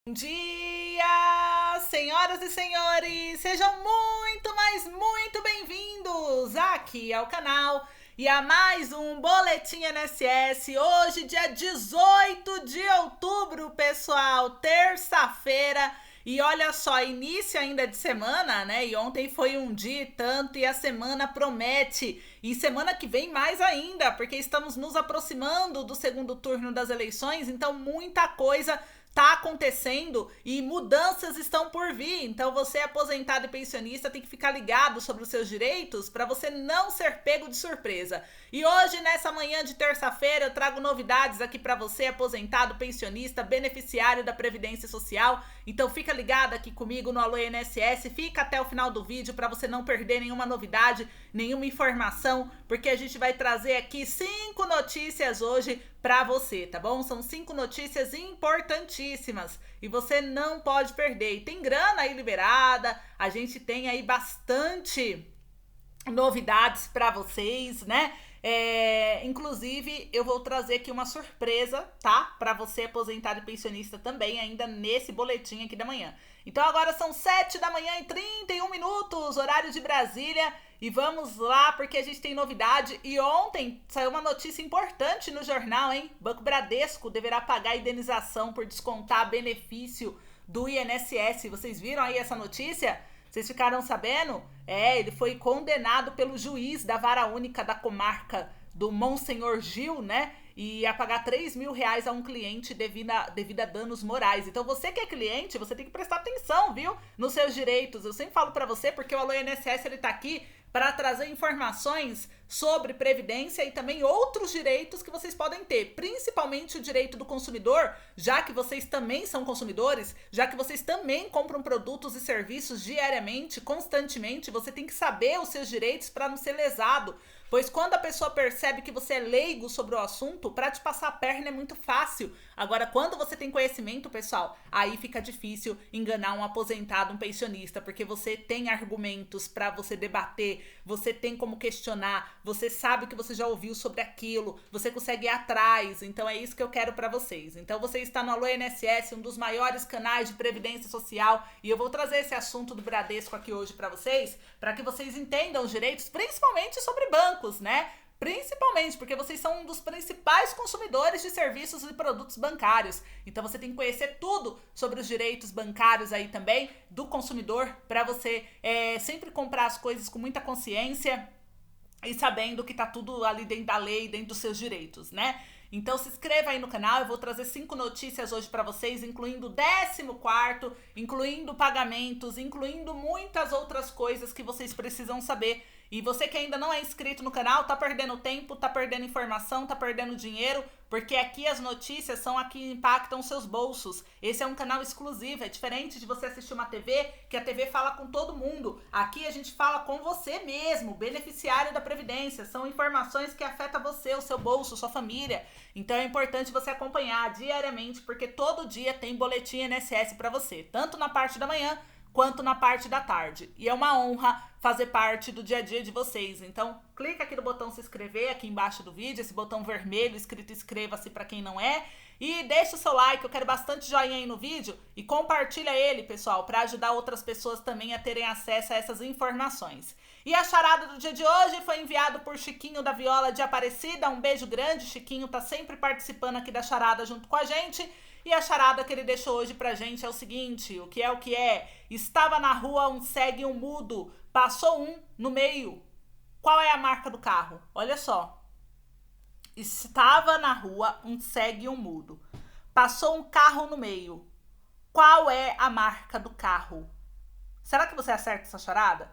Bom dia, senhoras e senhores! Sejam muito, mas muito bem-vindos aqui ao canal e a mais um Boletim INSS. Hoje, dia 18 de outubro, pessoal, terça-feira. E olha só, início ainda de semana, né? E ontem foi um dia e tanto, e a semana promete. E semana que vem mais ainda, porque estamos nos aproximando do segundo turno das eleições, então muita coisa tá acontecendo e mudanças estão por vir. Então você, aposentado e pensionista, tem que ficar ligado sobre os seus direitos para você não ser pego de surpresa. E hoje, nessa manhã de terça-feira, eu trago novidades aqui para você, aposentado, pensionista, beneficiário da Previdência Social. Então fica ligado aqui comigo no Alô INSS, fica até o final do vídeo para você não perder nenhuma novidade, nenhuma informação, porque a gente vai trazer aqui 5 notícias hoje para você, tá bom? São 5 notícias importantíssimas e você não pode perder. E tem grana aí liberada, a gente tem aí bastante novidades para vocês, né? Inclusive, eu vou trazer aqui uma surpresa, tá? Para você, aposentado e pensionista também, ainda nesse boletim aqui da manhã. Então agora são 7 da manhã e 31 minutos, horário de Brasília. E vamos lá, porque a gente tem novidade. E ontem saiu uma notícia importante no jornal, hein? Banco Bradesco deverá pagar indenização por descontar benefício do INSS. Vocês viram aí essa notícia? Vocês ficaram sabendo? Ele foi condenado pelo juiz da Vara Única da Comarca do Monsenhor Gil, né? E a pagar R$3.000 a um cliente devido a danos morais. Então você que é cliente, você tem que prestar atenção, viu? Nos seus direitos. Eu sempre falo pra você, porque o Alô INSS, ele tá aqui para trazer informações sobre previdência e também outros direitos que vocês podem ter, principalmente o direito do consumidor, já que vocês também são consumidores, já que vocês também compram produtos e serviços diariamente, constantemente, você tem que saber os seus direitos para não ser lesado. Pois quando a pessoa percebe que você é leigo sobre o assunto, para te passar a perna é muito fácil. Agora, quando você tem conhecimento, pessoal, aí fica difícil enganar um aposentado, um pensionista, porque você tem argumentos para você debater, você tem como questionar, você sabe que você já ouviu sobre aquilo, você consegue ir atrás. Então é isso que eu quero para vocês. Então você está no Alô INSS, um dos maiores canais de previdência social, e eu vou trazer esse assunto do Bradesco aqui hoje para que vocês entendam os direitos, principalmente sobre bancos, né? Principalmente porque vocês são um dos principais consumidores de serviços e produtos bancários. Então você tem que conhecer tudo sobre os direitos bancários aí também do consumidor, para você sempre comprar as coisas com muita consciência e sabendo que tá tudo ali dentro da lei, dentro dos seus direitos, né? Então se inscreva aí no canal, eu vou trazer 5 notícias hoje para vocês, incluindo o 14º, incluindo pagamentos, incluindo muitas outras coisas que vocês precisam saber. E você que ainda não é inscrito no canal, tá perdendo tempo, tá perdendo informação, tá perdendo dinheiro, porque aqui as notícias são a que impactam seus bolsos. Esse é um canal exclusivo, é diferente de você assistir uma TV, que a TV fala com todo mundo. Aqui a gente fala com você mesmo, beneficiário da Previdência. São informações que afetam você, o seu bolso, sua família. Então é importante você acompanhar diariamente, porque todo dia tem boletim INSS para você, tanto na parte da manhã quanto na parte da tarde. E é uma honra fazer parte do dia a dia de vocês. Então, clica aqui no botão se inscrever, aqui embaixo do vídeo, esse botão vermelho escrito inscreva-se para quem não é. E deixa o seu like, eu quero bastante joinha aí no vídeo. E compartilha ele, pessoal, para ajudar outras pessoas também a terem acesso a essas informações. E a charada do dia de hoje foi enviado por Chiquinho da Viola de Aparecida. Um beijo grande, Chiquinho tá sempre participando aqui da charada junto com a gente. E a charada que ele deixou hoje pra gente é o seguinte: o que é o que é? Estava na rua um cego e um mudo, passou um no meio. Qual é a marca do carro? Olha só. Estava na rua um cego e um mudo, passou um carro no meio. Qual é a marca do carro? Será que você acerta essa charada?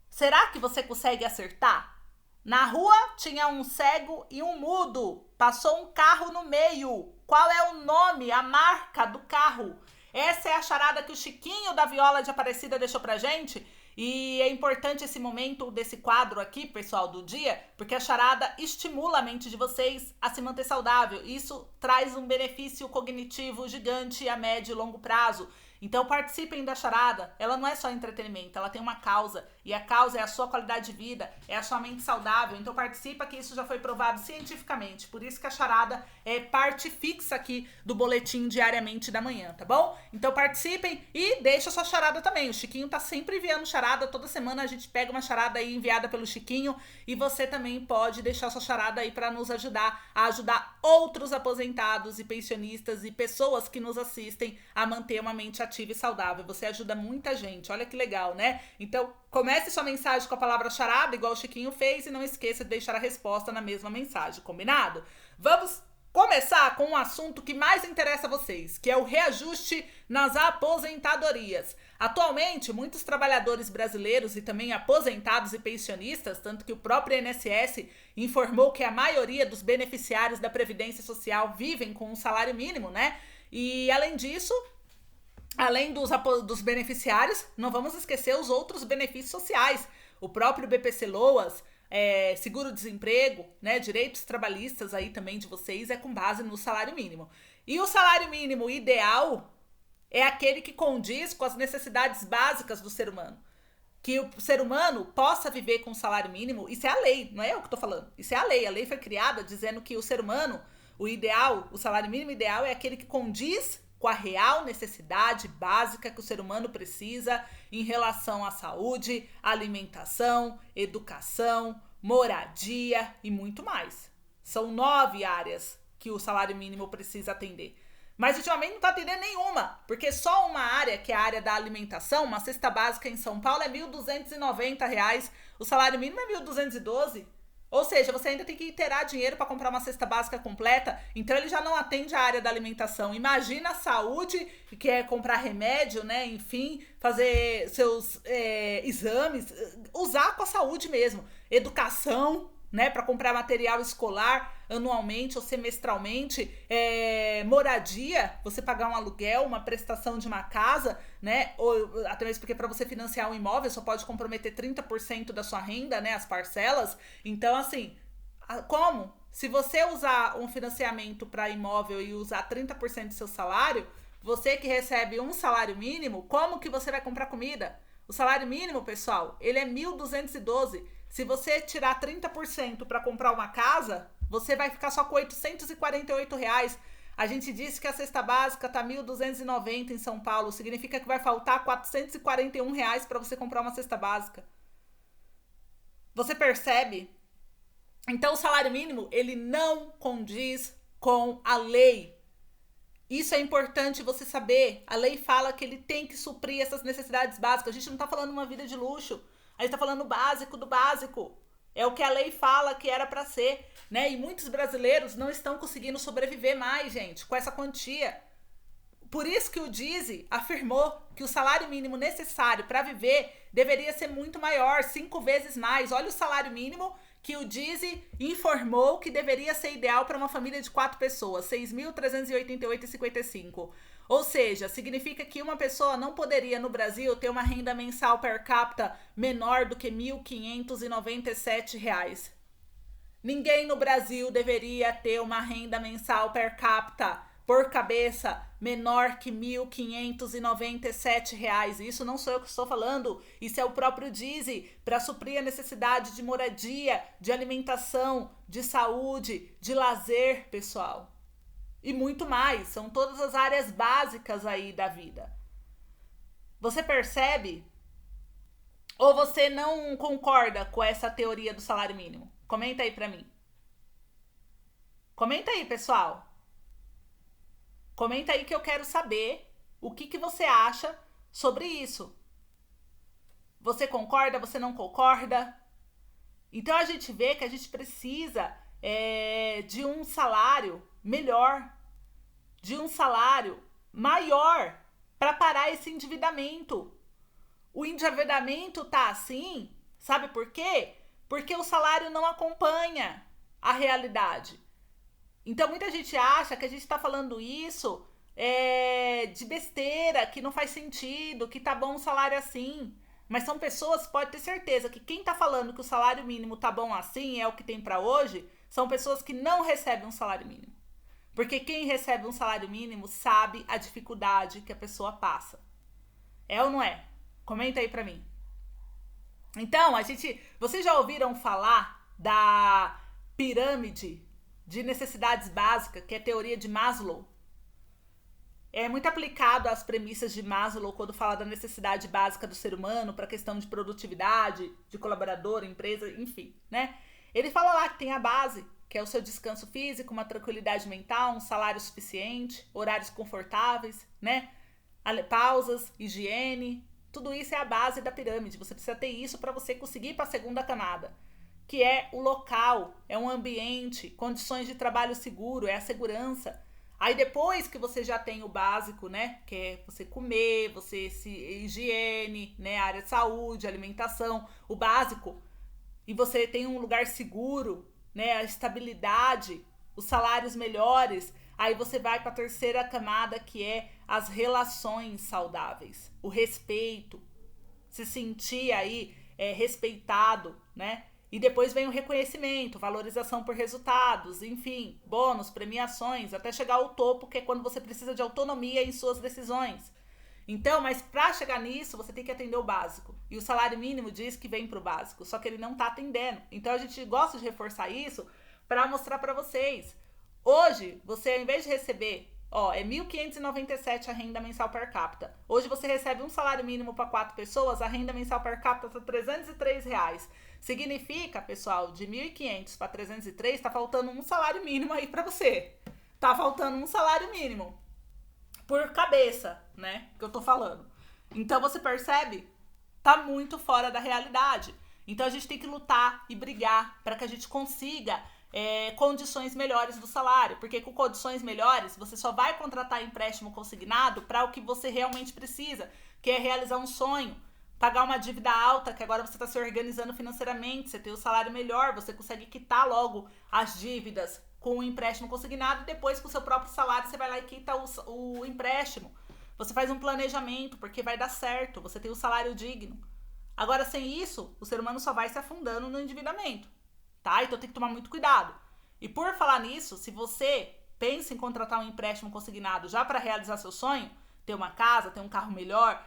Será que você consegue acertar? Na rua tinha um cego e um mudo, passou um carro no meio. Qual é o nome, a marca do carro? Essa é a charada que o Chiquinho da Viola de Aparecida deixou pra gente. E é importante esse momento desse quadro aqui, pessoal, do dia, porque a charada estimula a mente de vocês a se manter saudável. Isso traz um benefício cognitivo gigante a médio e longo prazo. Então participem da charada, ela não é só entretenimento, ela tem uma causa e a causa é a sua qualidade de vida, é a sua mente saudável. Então participa, que isso já foi provado cientificamente. Por isso que a charada é parte fixa aqui do boletim diariamente da manhã, tá bom? Então participem e deixa sua charada também. O Chiquinho tá sempre enviando charada, toda semana a gente pega uma charada aí enviada pelo Chiquinho, e você também pode deixar sua charada aí para nos ajudar a ajudar outros aposentados e pensionistas e pessoas que nos assistem a manter uma mente ativa e saudável. Você ajuda muita gente, olha que legal, né? Então comece sua mensagem com a palavra charada, igual o Chiquinho fez, e não esqueça de deixar a resposta na mesma mensagem, combinado? Vamos começar com um assunto que mais interessa a vocês, que é o reajuste nas aposentadorias. Atualmente, muitos trabalhadores brasileiros e também aposentados e pensionistas, tanto que o próprio INSS informou que a maioria dos beneficiários da Previdência Social vivem com um salário mínimo, né? E além disso, além dos beneficiários, não vamos esquecer os outros benefícios sociais. O próprio BPC Loas, seguro-desemprego, né, direitos trabalhistas aí também de vocês, é com base no salário mínimo. E o salário mínimo ideal é aquele que condiz com as necessidades básicas do ser humano. Que o ser humano possa viver com o salário mínimo, isso é a lei, não é eu que estou falando. Isso é a lei. A lei foi criada dizendo que o ser humano, o ideal, o salário mínimo ideal é aquele que condiz com a real necessidade básica que o ser humano precisa em relação à saúde, alimentação, educação, moradia e muito mais. São 9 áreas que o salário mínimo precisa atender. Mas ultimamente não está atendendo nenhuma, porque só uma área, que é a área da alimentação, uma cesta básica em São Paulo é R$ 1.290, o salário mínimo é 1.212. Ou seja, você ainda tem que inteirar dinheiro para comprar uma cesta básica completa, então ele já não atende a área da alimentação. Imagina a saúde, que é comprar remédio, né? Enfim, fazer seus exames, usar com a saúde mesmo. Educação, né, para comprar material escolar anualmente ou semestralmente, moradia, você pagar um aluguel, uma prestação de uma casa, né, ou até mesmo porque para você financiar um imóvel só pode comprometer 30% da sua renda, né, as parcelas. Então, assim, como? Se você usar um financiamento para imóvel e usar 30% do seu salário, você que recebe um salário mínimo, como que você vai comprar comida? O salário mínimo, pessoal, ele é 1.212. Se você tirar 30% para comprar uma casa, você vai ficar só com R$ 848. A gente disse que a cesta básica está R$ 1.290 em São Paulo. Significa que vai faltar R$ 441 para você comprar uma cesta básica. Você percebe? Então o salário mínimo, ele não condiz com a lei. Isso é importante você saber. A lei fala que ele tem que suprir essas necessidades básicas. A gente não está falando uma vida de luxo. A gente tá falando o básico do básico. É o que a lei fala que era para ser, né? E muitos brasileiros não estão conseguindo sobreviver mais, gente, com essa quantia. Por isso que o Dizzy afirmou que o salário mínimo necessário para viver deveria ser muito maior, 5 vezes mais. Olha o salário mínimo que o Dizzy informou que deveria ser ideal para uma família de 4 pessoas, R$ 6.388,55. Ou seja, significa que uma pessoa não poderia no Brasil ter uma renda mensal per capita menor do que R$ 1.597. Ninguém no Brasil deveria ter uma renda mensal per capita por cabeça menor que R$ 1.597. Isso não sou eu que estou falando, isso é o próprio Dizzy, para suprir a necessidade de moradia, de alimentação, de saúde, de lazer, pessoal. E muito mais, são todas as áreas básicas aí da vida. Você percebe? Ou você não concorda com essa teoria do salário mínimo? Comenta aí pra mim. Comenta aí, pessoal. Comenta aí que eu quero saber o que você acha sobre isso. Você concorda? Você não concorda? Então a gente vê que a gente precisa de um salário melhor, de um salário maior para parar esse endividamento. O endividamento tá assim, sabe por quê? Porque o salário não acompanha a realidade. Então muita gente acha que a gente está falando isso de besteira, que não faz sentido, que tá bom o salário assim. Mas são pessoas, pode ter certeza, que quem tá falando que o salário mínimo tá bom assim, é o que tem para hoje, são pessoas que não recebem um salário mínimo. Porque quem recebe um salário mínimo sabe a dificuldade que a pessoa passa. É ou não é? Comenta aí pra mim. Então, vocês já ouviram falar da pirâmide de necessidades básicas, que é a teoria de Maslow? É muito aplicado às premissas de Maslow quando fala da necessidade básica do ser humano para a questão de produtividade, de colaborador, empresa, enfim, né? Ele fala lá que tem a base, que é o seu descanso físico, uma tranquilidade mental, um salário suficiente, horários confortáveis, né? Pausas, higiene, tudo isso é a base da pirâmide. Você precisa ter isso para você conseguir ir para a segunda camada, que é o local, é um ambiente, condições de trabalho seguro, é a segurança. Aí depois que você já tem o básico, né, que é você comer, higiene, né, área de saúde, alimentação, o básico, e você tem um lugar seguro, né, a estabilidade, os salários melhores, aí você vai para a terceira camada, que é as relações saudáveis, o respeito, se sentir aí respeitado, né? E depois vem o reconhecimento, valorização por resultados, enfim, bônus, premiações, até chegar ao topo, que é quando você precisa de autonomia em suas decisões. Então, mas para chegar nisso, você tem que atender o básico. E o salário mínimo diz que vem para o básico, só que ele não está atendendo. Então, a gente gosta de reforçar isso para mostrar para vocês. Hoje, você, ao invés de receber, é 1.597 a renda mensal per capita. Hoje você recebe um salário mínimo para 4 pessoas, a renda mensal per capita está R$303. Significa, pessoal, de 1.500 para 303, está faltando um salário mínimo aí para você. Tá faltando um salário mínimo por cabeça, né? Que eu tô falando. Então você percebe? Tá muito fora da realidade. Então a gente tem que lutar e brigar para que a gente consiga condições melhores do salário, porque com condições melhores você só vai contratar empréstimo consignado para o que você realmente precisa, que é realizar um sonho, pagar uma dívida alta, que agora você está se organizando financeiramente, você tem o salário melhor, você consegue quitar logo as dívidas com o empréstimo consignado e depois com o seu próprio salário você vai lá e quita o empréstimo. Você faz um planejamento, porque vai dar certo, você tem um salário digno. Agora, sem isso, o ser humano só vai se afundando no endividamento, tá? Então tem que tomar muito cuidado. E por falar nisso, se você pensa em contratar um empréstimo consignado já para realizar seu sonho, ter uma casa, ter um carro melhor,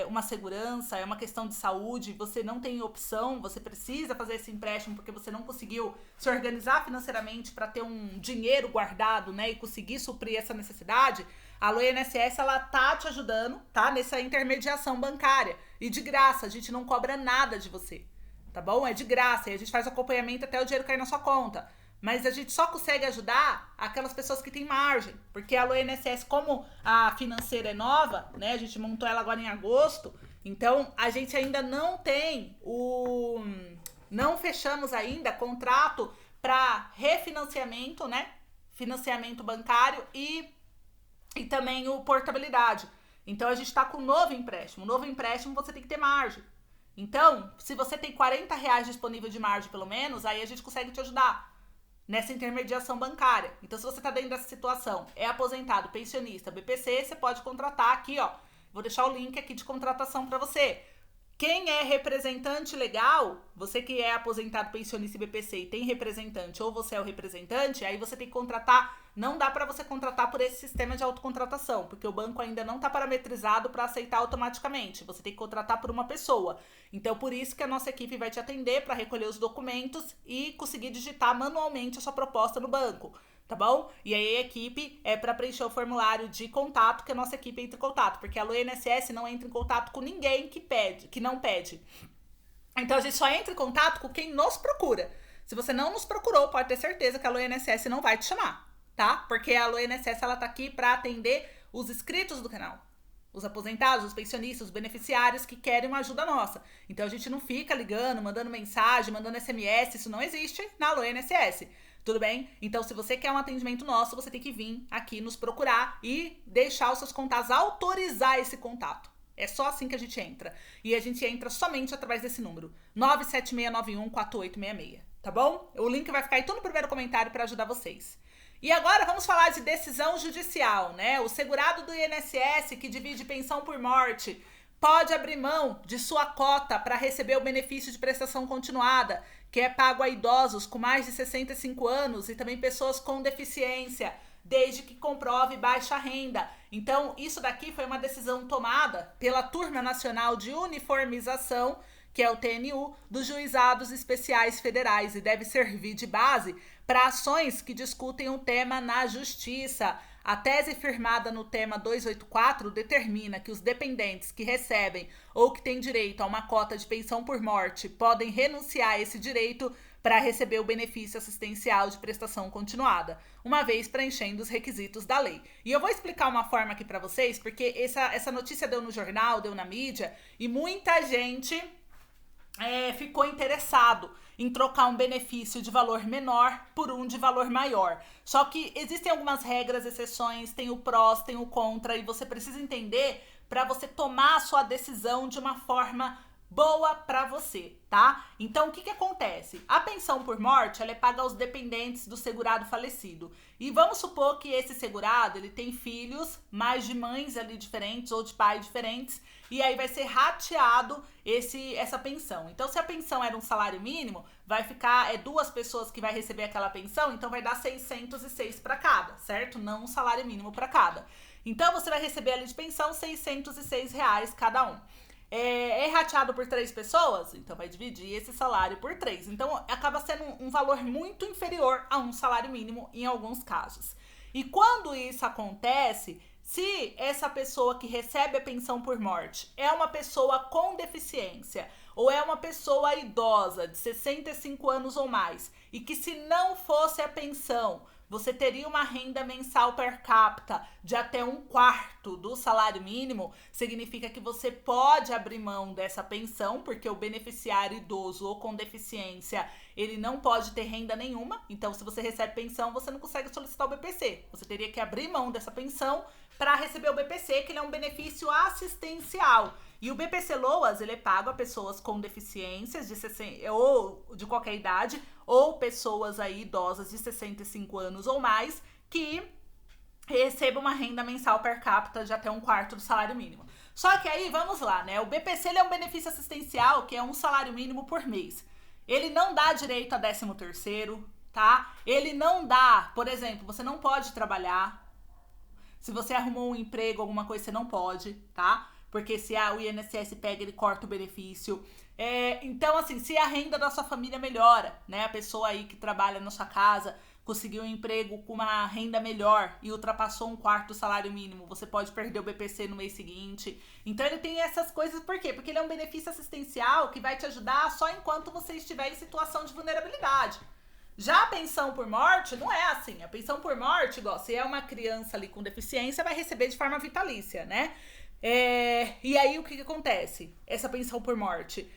uma segurança, é uma questão de saúde, você não tem opção, você precisa fazer esse empréstimo porque você não conseguiu se organizar financeiramente para ter um dinheiro guardado, né, e conseguir suprir essa necessidade, a Alô INSS, ela tá te ajudando, tá, nessa intermediação bancária, e de graça, a gente não cobra nada de você, tá bom? É de graça, e a gente faz acompanhamento até o dinheiro cair na sua conta. Mas a gente só consegue ajudar aquelas pessoas que têm margem. Porque a Alô INSS, como a financeira é nova, né? A gente montou ela agora em agosto. Então, a gente ainda não tem não fechamos ainda contrato para refinanciamento, né? Financiamento bancário e também o portabilidade. Então, a gente está com um novo empréstimo. Novo empréstimo, você tem que ter margem. Então, se você tem R$40 disponível de margem, pelo menos, aí a gente consegue te ajudar nessa intermediação bancária. Então, se você está dentro dessa situação, é aposentado, pensionista, BPC, você pode contratar aqui, ó. Vou deixar o link aqui de contratação para você. Quem é representante legal, você que é aposentado, pensionista e BPC e tem representante, ou você é o representante, aí você tem que contratar. Não dá para você contratar por esse sistema de autocontratação, porque o banco ainda não está parametrizado para aceitar automaticamente. Você tem que contratar por uma pessoa. Então, por isso que a nossa equipe vai te atender para recolher os documentos e conseguir digitar manualmente a sua proposta no banco. Tá bom? E aí a equipe é para preencher o formulário de contato, que a nossa equipe entra em contato, porque a Alô INSS não entra em contato com ninguém que não pede. Então a gente só entra em contato com quem nos procura. Se você não nos procurou, pode ter certeza que a Alô INSS não vai te chamar, tá? Porque a Alô INSS, ela tá aqui para atender os inscritos do canal, os aposentados, os pensionistas, os beneficiários que querem uma ajuda nossa. Então a gente não fica ligando, mandando mensagem, mandando SMS, isso não existe na Alô INSS. Tudo bem? Então, se você quer um atendimento nosso, você tem que vir aqui nos procurar e deixar os seus contatos, autorizar esse contato. É só assim que a gente entra. E a gente entra somente através desse número, 976914866, tá bom? O link vai ficar aí tudo no primeiro comentário para ajudar vocês. E agora vamos falar de decisão judicial, né? O segurado do INSS que divide pensão por morte pode abrir mão de sua cota para receber o benefício de prestação continuada, que é pago a idosos com mais de 65 anos e também pessoas com deficiência, desde que comprove baixa renda. Então, isso daqui foi uma decisão tomada pela Turma Nacional de Uniformização, que é o TNU, dos Juizados Especiais Federais, e deve servir de base para ações que discutem o tema na Justiça. A tese firmada no tema 284 determina que os dependentes que recebem ou que têm direito a uma cota de pensão por morte podem renunciar a esse direito para receber o benefício assistencial de prestação continuada, uma vez preenchendo os requisitos da lei. E eu vou explicar uma forma aqui para vocês, porque essa notícia deu no jornal, deu na mídia, e muita gente ficou interessado em trocar um benefício de valor menor por um de valor maior. Só que existem algumas regras, exceções, tem o prós, tem o contra, e você precisa entender para você tomar a sua decisão de uma forma boa para você, tá? Então, o que acontece? A pensão por morte, ela é paga aos dependentes do segurado falecido. E vamos supor que esse segurado, ele tem filhos, mais de mães ali diferentes ou de pais diferentes, e aí vai ser rateado essa pensão. Então, se a pensão era um salário mínimo, vai ficar, duas pessoas que vai receber aquela pensão, então vai dar 606 para cada, certo? Não um salário mínimo para cada. Então, você vai receber ali de pensão R$606 cada um. É rateado por 3 pessoas, então vai dividir esse salário por 3. Então, acaba sendo um valor muito inferior a um salário mínimo em alguns casos. E quando isso acontece, se essa pessoa que recebe a pensão por morte é uma pessoa com deficiência ou é uma pessoa idosa de 65 anos ou mais, e que se não fosse a pensão, você teria uma renda mensal per capita de até 1/4 do salário mínimo, significa que você pode abrir mão dessa pensão, porque o beneficiário idoso ou com deficiência, ele não pode ter renda nenhuma. Então, se você recebe pensão, você não consegue solicitar o BPC. Você teria que abrir mão dessa pensão para receber o BPC, que ele é um benefício assistencial. E o BPC Loas, ele é pago a pessoas com deficiências ou de qualquer idade, ou pessoas aí idosas de 65 anos ou mais, que recebam uma renda mensal per capita de até 1/4 do salário mínimo. Só que aí, vamos lá, né? O BPC, ele é um benefício assistencial, que é um salário mínimo por mês. Ele não dá direito a 13º, tá? Ele não dá, por exemplo, você não pode trabalhar. Se você arrumou um emprego, alguma coisa, você não pode, tá? Porque se o INSS pega, ele corta o benefício. Então, assim, se a renda da sua família melhora, né? A pessoa aí que trabalha na sua casa conseguiu um emprego com uma renda melhor e ultrapassou 1/4 do salário mínimo, você pode perder o BPC no mês seguinte. Então, ele tem essas coisas, por quê? Porque ele é um benefício assistencial que vai te ajudar só enquanto você estiver em situação de vulnerabilidade. Já a pensão por morte não é assim. A pensão por morte, igual, se é uma criança ali com deficiência, vai receber de forma vitalícia, né? E aí, o que acontece? Essa pensão por morte,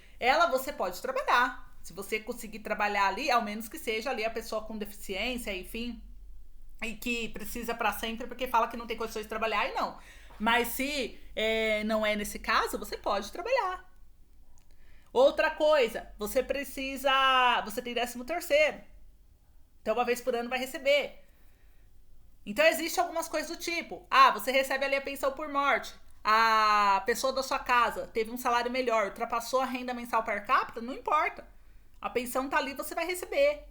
você pode trabalhar. Se você conseguir trabalhar ali, ao menos que seja ali a pessoa com deficiência, enfim, e que precisa para sempre porque fala que não tem condições de trabalhar, e não. Mas se não é nesse caso, você pode trabalhar. Outra coisa, você tem 13º. Então, uma vez por ano vai receber. Então, existe algumas coisas do tipo, você recebe ali a pensão por morte, a pessoa da sua casa teve um salário melhor, ultrapassou a renda mensal per capita, não importa. A pensão tá ali, você vai receber.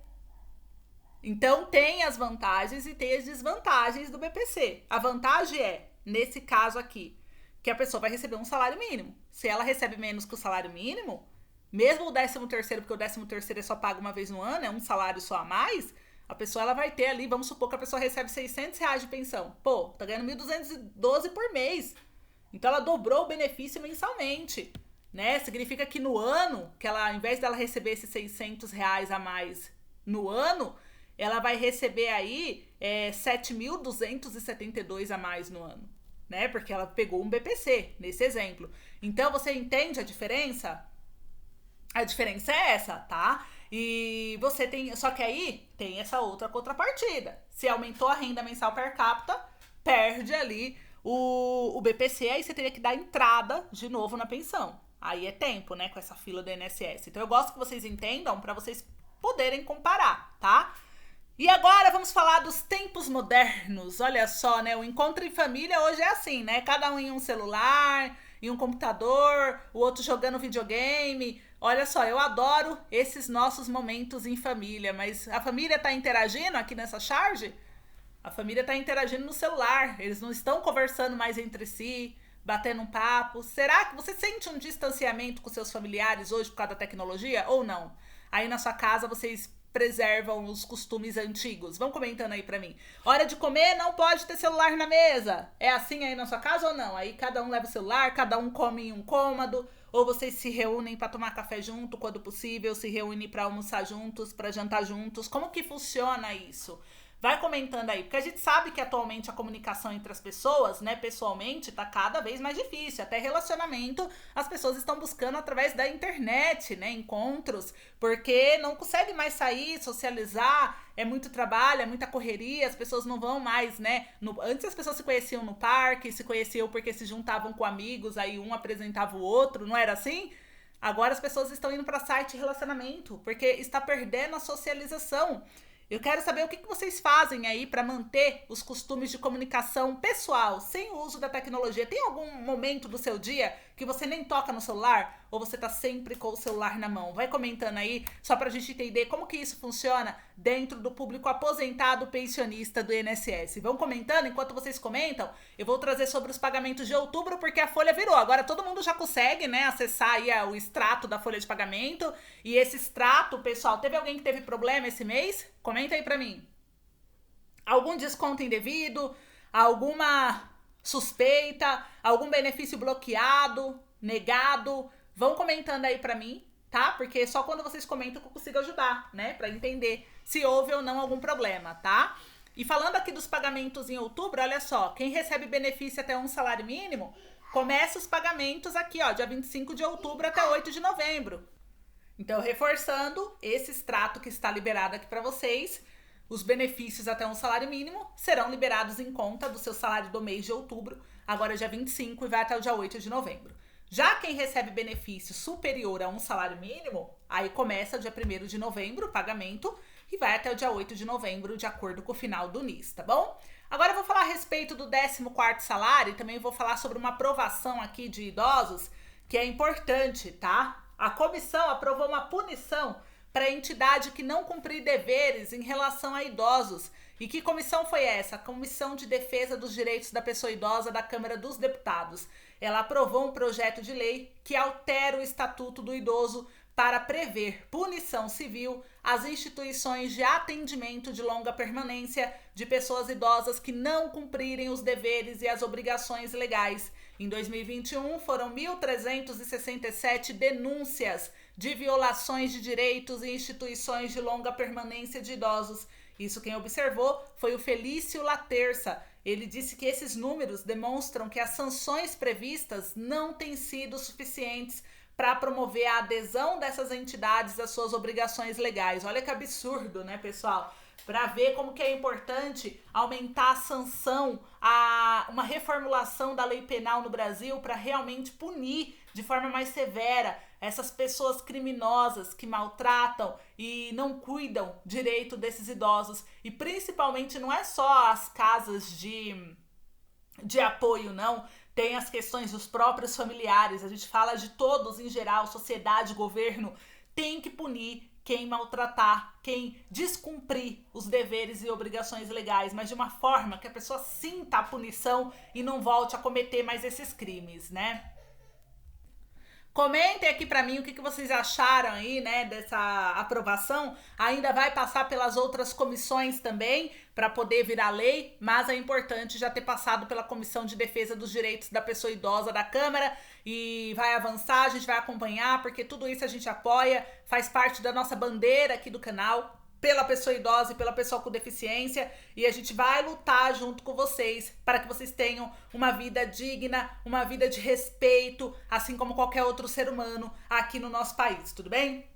Então, tem as vantagens e tem as desvantagens do BPC. A vantagem é, nesse caso aqui, que a pessoa vai receber um salário mínimo. Se ela recebe menos que o salário mínimo, mesmo o 13º, porque o 13º é só pago uma vez no ano, é um salário só a mais, a pessoa ela vai ter ali, vamos supor que a pessoa recebe R$600 de pensão. Pô, tá ganhando 1.212 por mês. Então, ela dobrou o benefício mensalmente, né? Significa que no ano, que ela, ao invés dela receber esses R$600 a mais no ano, ela vai receber aí 7.272 a mais no ano, né? Porque ela pegou um BPC, nesse exemplo. Então, você entende a diferença? A diferença é essa, tá? E você tem... Só que aí tem essa outra contrapartida. Se aumentou a renda mensal per capita, perde ali o BPC, aí você teria que dar entrada de novo na pensão. Aí é tempo, né, com essa fila do INSS. Então eu gosto que vocês entendam para vocês poderem comparar, tá? E agora vamos falar dos tempos modernos. Olha só, né, o encontro em família hoje é assim, né? Cada um em um celular, em um computador, o outro jogando videogame. Olha só, eu adoro esses nossos momentos em família, mas a família tá interagindo aqui nessa charge? A família tá interagindo no celular, eles não estão conversando mais entre si. batendo um papo. Será que você sente um distanciamento com seus familiares hoje por causa da tecnologia ou não? Aí na sua casa vocês preservam os costumes antigos? Vão comentando aí pra mim. Hora de comer, não pode ter celular na mesa. É assim aí na sua casa ou não? Aí cada um leva o celular, cada um come em um cômodo, ou vocês se reúnem pra tomar café junto quando possível, se reúnem pra almoçar juntos, pra jantar juntos. Como que funciona isso? Vai comentando aí, porque a gente sabe que atualmente a comunicação entre as pessoas, né, pessoalmente, tá cada vez mais difícil. Até relacionamento as pessoas estão buscando através da internet, né, encontros, porque não consegue mais sair, socializar, é muito trabalho, é muita correria, as pessoas não vão mais, né, antes as pessoas se conheciam no parque, se conheciam porque se juntavam com amigos, aí um apresentava o outro, não era assim? Agora as pessoas estão indo para site de relacionamento, porque está perdendo a socialização. Eu quero saber o que vocês fazem aí para manter os costumes de comunicação pessoal, sem o uso da tecnologia. Tem algum momento do seu dia que você nem toca no celular? Ou você tá sempre com o celular na mão? Vai comentando aí, só pra gente entender como que isso funciona dentro do público aposentado pensionista do INSS. Vão comentando, enquanto vocês comentam, eu vou trazer sobre os pagamentos de outubro, porque a folha virou. Agora todo mundo já consegue, né, acessar aí o extrato da folha de pagamento. E esse extrato, pessoal, teve alguém que teve problema esse mês? Comenta aí pra mim. Algum desconto indevido? Alguma suspeita? Algum benefício bloqueado? Negado? Vão comentando aí pra mim, tá? Porque só quando vocês comentam que eu consigo ajudar, né? Pra entender se houve ou não algum problema, tá? E falando aqui dos pagamentos em outubro, olha só. Quem recebe benefício até um salário mínimo, começa os pagamentos aqui, ó, dia 25 de outubro até 8 de novembro. Então, reforçando, esse extrato que está liberado aqui para vocês, os benefícios até um salário mínimo serão liberados em conta do seu salário do mês de outubro, agora dia 25 e vai até o dia 8 de novembro. Já quem recebe benefício superior a um salário mínimo, aí começa dia 1º de novembro o pagamento e vai até o dia 8 de novembro, de acordo com o final do NIS, tá bom? Agora eu vou falar a respeito do 14º salário e também vou falar sobre uma aprovação aqui de idosos, que é importante, tá? A comissão aprovou uma punição para a entidade que não cumprir deveres em relação a idosos. E que comissão foi essa? A Comissão de Defesa dos Direitos da Pessoa Idosa da Câmara dos Deputados. Ela aprovou um projeto de lei que altera o Estatuto do Idoso para prever punição civil às instituições de atendimento de longa permanência de pessoas idosas que não cumprirem os deveres e as obrigações legais. Em 2021, foram 1.367 denúncias de violações de direitos em instituições de longa permanência de idosos. Isso quem observou foi o Felício Laterça. Ele disse que esses números demonstram que as sanções previstas não têm sido suficientes para promover a adesão dessas entidades às suas obrigações legais. Olha que absurdo, né, pessoal? Para ver como que é importante aumentar a sanção, uma reformulação da lei penal no Brasil para realmente punir de forma mais severa essas pessoas criminosas que maltratam e não cuidam direito desses idosos. E principalmente não é só as casas de apoio, não. Tem as questões dos próprios familiares, a gente fala de todos em geral, sociedade, governo, tem que punir quem maltratar, quem descumprir os deveres e obrigações legais, mas de uma forma que a pessoa sinta a punição e não volte a cometer mais esses crimes, né? Comentem aqui pra mim o que vocês acharam aí, né, dessa aprovação. Ainda vai passar pelas outras comissões também para poder virar lei, mas é importante já ter passado pela Comissão de Defesa dos Direitos da Pessoa Idosa da Câmara e vai avançar, a gente vai acompanhar, porque tudo isso a gente apoia, faz parte da nossa bandeira aqui do canal, pela pessoa idosa e pela pessoa com deficiência, e a gente vai lutar junto com vocês para que vocês tenham uma vida digna, uma vida de respeito, assim como qualquer outro ser humano aqui no nosso país, tudo bem?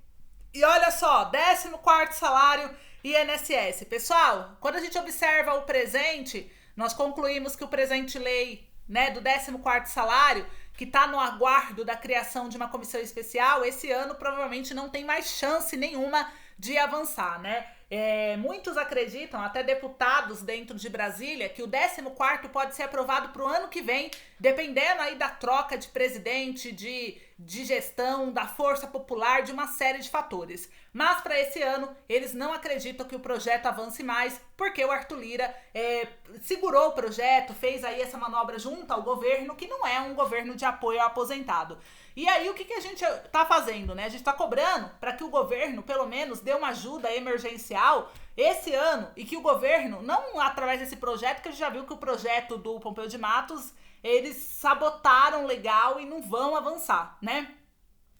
E olha só, 14º salário INSS. Pessoal, quando a gente observa o presente, nós concluímos que o presente lei, né, do 14º salário, que está no aguardo da criação de uma comissão especial, esse ano provavelmente não tem mais chance nenhuma de avançar, né? Muitos acreditam, até deputados dentro de Brasília, que o 14º pode ser aprovado para o ano que vem, dependendo aí da troca de presidente, de gestão, da força popular, de uma série de fatores. Mas para esse ano, eles não acreditam que o projeto avance mais, porque o Arthur Lira segurou o projeto, fez aí essa manobra junto ao governo, que não é um governo de apoio ao aposentado. E aí, o que a gente tá fazendo, né? A gente tá cobrando para que o governo, pelo menos, dê uma ajuda emergencial esse ano, e que o governo, não através desse projeto, que a gente já viu que o projeto do Pompeu de Matos, eles sabotaram legal e não vão avançar, né?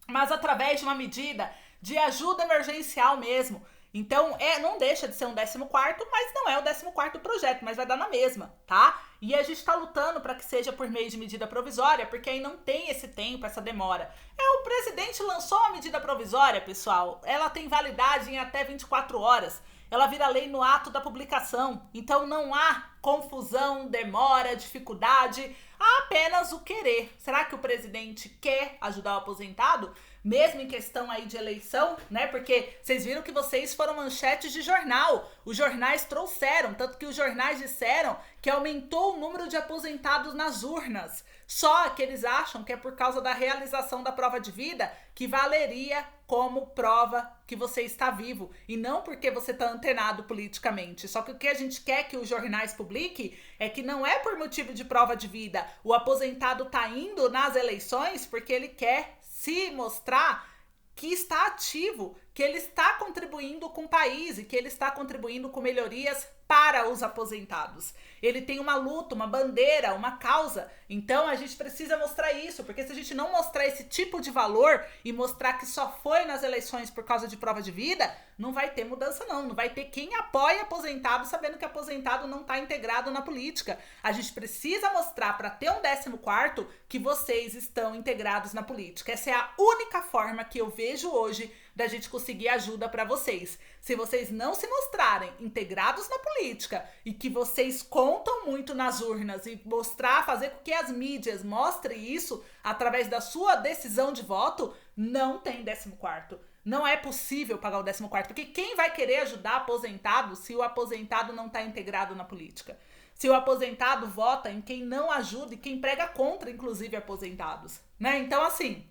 Mas através de uma medida de ajuda emergencial mesmo. Então, não deixa de ser um 14º, mas não é o 14º projeto, mas vai dar na mesma, tá? E a gente tá lutando para que seja por meio de medida provisória, porque aí não tem esse tempo, essa demora. O presidente lançou uma medida provisória, pessoal, ela tem validade em até 24 horas. Ela vira lei no ato da publicação. Então não há confusão, demora, dificuldade, há apenas o querer. Será que o presidente quer ajudar o aposentado? Mesmo em questão aí de eleição, né? Porque vocês viram que vocês foram manchetes de jornal. Os jornais trouxeram, tanto que os jornais disseram que aumentou o número de aposentados nas urnas. Só que eles acham que é por causa da realização da prova de vida que valeria como prova que você está vivo. E não porque você está antenado politicamente. Só que o que a gente quer que os jornais publiquem é que não é por motivo de prova de vida. O aposentado está indo nas eleições porque ele quer se mostrar que está ativo, que ele está contribuindo com o país e que ele está contribuindo com melhorias para os aposentados. Ele tem uma luta, uma bandeira, uma causa. Então a gente precisa mostrar isso, porque se a gente não mostrar esse tipo de valor e mostrar que só foi nas eleições por causa de prova de vida, não vai ter mudança não. Não vai ter quem apoia aposentado sabendo que aposentado não está integrado na política. A gente precisa mostrar para ter um 14º que vocês estão integrados na política. Essa é a única forma que eu vejo hoje da gente conseguir ajuda para vocês. Se vocês não se mostrarem integrados na política e que vocês contam muito nas urnas e mostrar, fazer com que as mídias mostrem isso através da sua decisão de voto, não tem 14º. Não é possível pagar o 14º, porque quem vai querer ajudar aposentado se o aposentado não está integrado na política? Se o aposentado vota em quem não ajuda e quem prega contra, inclusive, aposentados, né? Então, assim,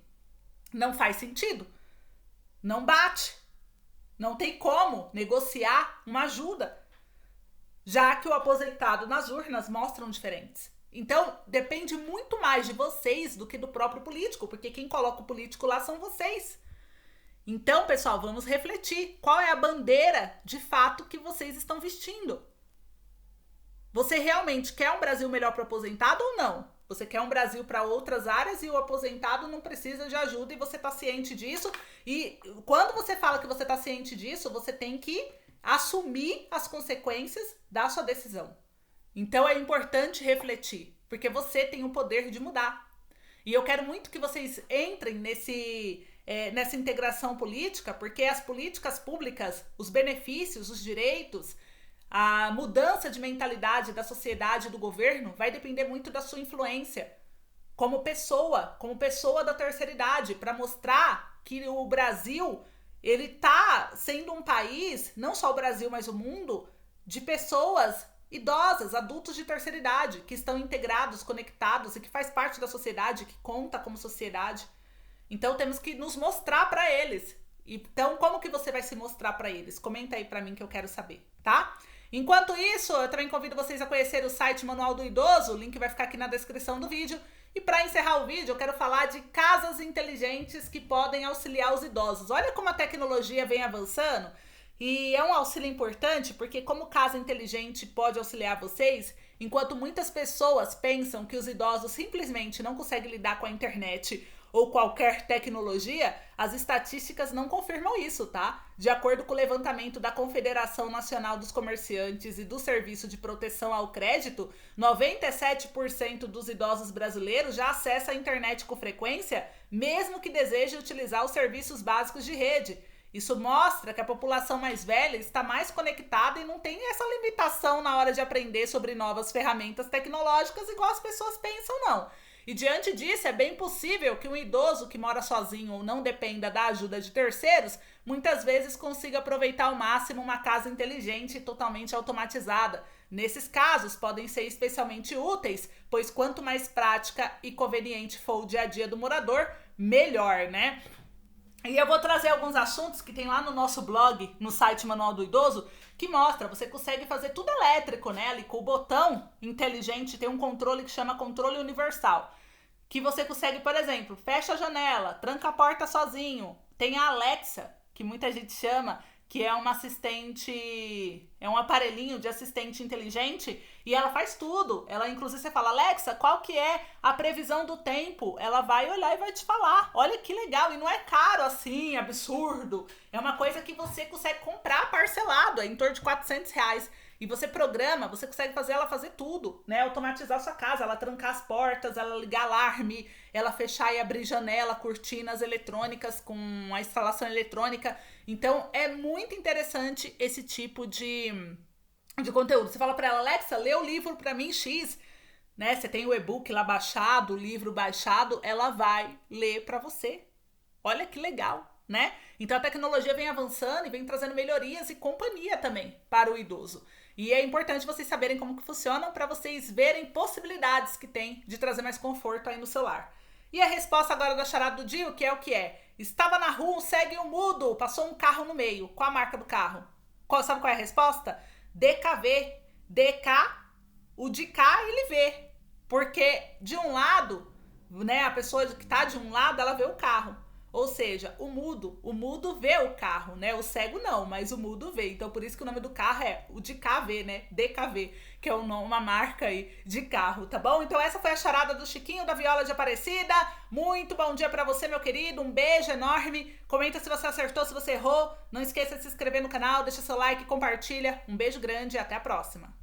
não faz sentido. Não bate. Não tem como negociar uma ajuda, já que o aposentado nas urnas mostram diferentes. Então, depende muito mais de vocês do que do próprio político, porque quem coloca o político lá são vocês. Então, pessoal, vamos refletir. Qual é a bandeira, de fato, que vocês estão vestindo? Você realmente quer um Brasil melhor para o aposentado ou não? Você quer um Brasil para outras áreas e o aposentado não precisa de ajuda e você está ciente disso. E quando você fala que você está ciente disso, você tem que assumir as consequências da sua decisão. Então é importante refletir, porque você tem o poder de mudar. E eu quero muito que vocês entrem nessa integração política, porque as políticas públicas, os benefícios, os direitos, a mudança de mentalidade da sociedade e do governo vai depender muito da sua influência como pessoa da terceira idade, para mostrar que o Brasil, ele tá sendo um país, não só o Brasil, mas o mundo, de pessoas idosas, adultos de terceira idade, que estão integrados, conectados e que faz parte da sociedade, que conta como sociedade. Então temos que nos mostrar para eles. Então, como que você vai se mostrar para eles? Comenta aí para mim que eu quero saber, tá? Enquanto isso, eu também convido vocês a conhecer o site Manual do Idoso, o link vai ficar aqui na descrição do vídeo. E para encerrar o vídeo, eu quero falar de casas inteligentes que podem auxiliar os idosos. Olha como a tecnologia vem avançando e é um auxílio importante, porque como casa inteligente pode auxiliar vocês, enquanto muitas pessoas pensam que os idosos simplesmente não conseguem lidar com a internet ou qualquer tecnologia, as estatísticas não confirmam isso, tá? De acordo com o levantamento da Confederação Nacional dos Comerciantes e do Serviço de Proteção ao Crédito, 97% dos idosos brasileiros já acessam a internet com frequência, mesmo que desejem utilizar os serviços básicos de rede. Isso mostra que a população mais velha está mais conectada e não tem essa limitação na hora de aprender sobre novas ferramentas tecnológicas igual as pessoas pensam, não. E diante disso, é bem possível que um idoso que mora sozinho ou não dependa da ajuda de terceiros, muitas vezes consiga aproveitar ao máximo uma casa inteligente e totalmente automatizada. Nesses casos, podem ser especialmente úteis, pois quanto mais prática e conveniente for o dia a dia do morador, melhor, né? E eu vou trazer alguns assuntos que tem lá no nosso blog, no site Manual do Idoso, que mostra, você consegue fazer tudo elétrico, né? Ali com o botão inteligente, tem um controle que chama controle universal. Que você consegue, por exemplo, fecha a janela, tranca a porta sozinho. Tem a Alexa, que muita gente chama, que é uma assistente, é um aparelhinho de assistente inteligente e ela faz tudo. Ela, inclusive, você fala, Alexa, qual que é a previsão do tempo? Ela vai olhar e vai te falar. Olha que legal, e não é caro assim, absurdo. É uma coisa que você consegue comprar parcelado, é em torno de R$400. E você programa, você consegue fazer ela fazer tudo, né? Automatizar a sua casa, ela trancar as portas, ela ligar alarme, ela fechar e abrir janela, cortinas eletrônicas com a instalação eletrônica. Então, é muito interessante esse tipo de conteúdo. Você fala para ela, Alexa, lê o livro para mim X, né? Você tem o e-book lá baixado, o livro baixado, ela vai ler para você. Olha que legal, né? Então, a tecnologia vem avançando e vem trazendo melhorias e companhia também para o idoso. E é importante vocês saberem como que funcionam para vocês verem possibilidades que tem de trazer mais conforto aí no celular. E a resposta agora da charada do dia, que é? Estava na rua, segue o mudo, passou um carro no meio. Qual a marca do carro? Sabe qual é a resposta? DKV. DK, o de cá ele vê. Porque de um lado, né, a pessoa que está de um lado, ela vê o carro. Ou seja, o mudo vê o carro, né? O cego não, mas o mudo vê. Então, por isso que o nome do carro é o de KV, né? DKV, que é uma marca aí de carro, tá bom? Então, essa foi a charada do Chiquinho da Viola de Aparecida. Muito bom dia pra você, meu querido. Um beijo enorme. Comenta se você acertou, se você errou. Não esqueça de se inscrever no canal, deixa seu like, compartilha. Um beijo grande e até a próxima.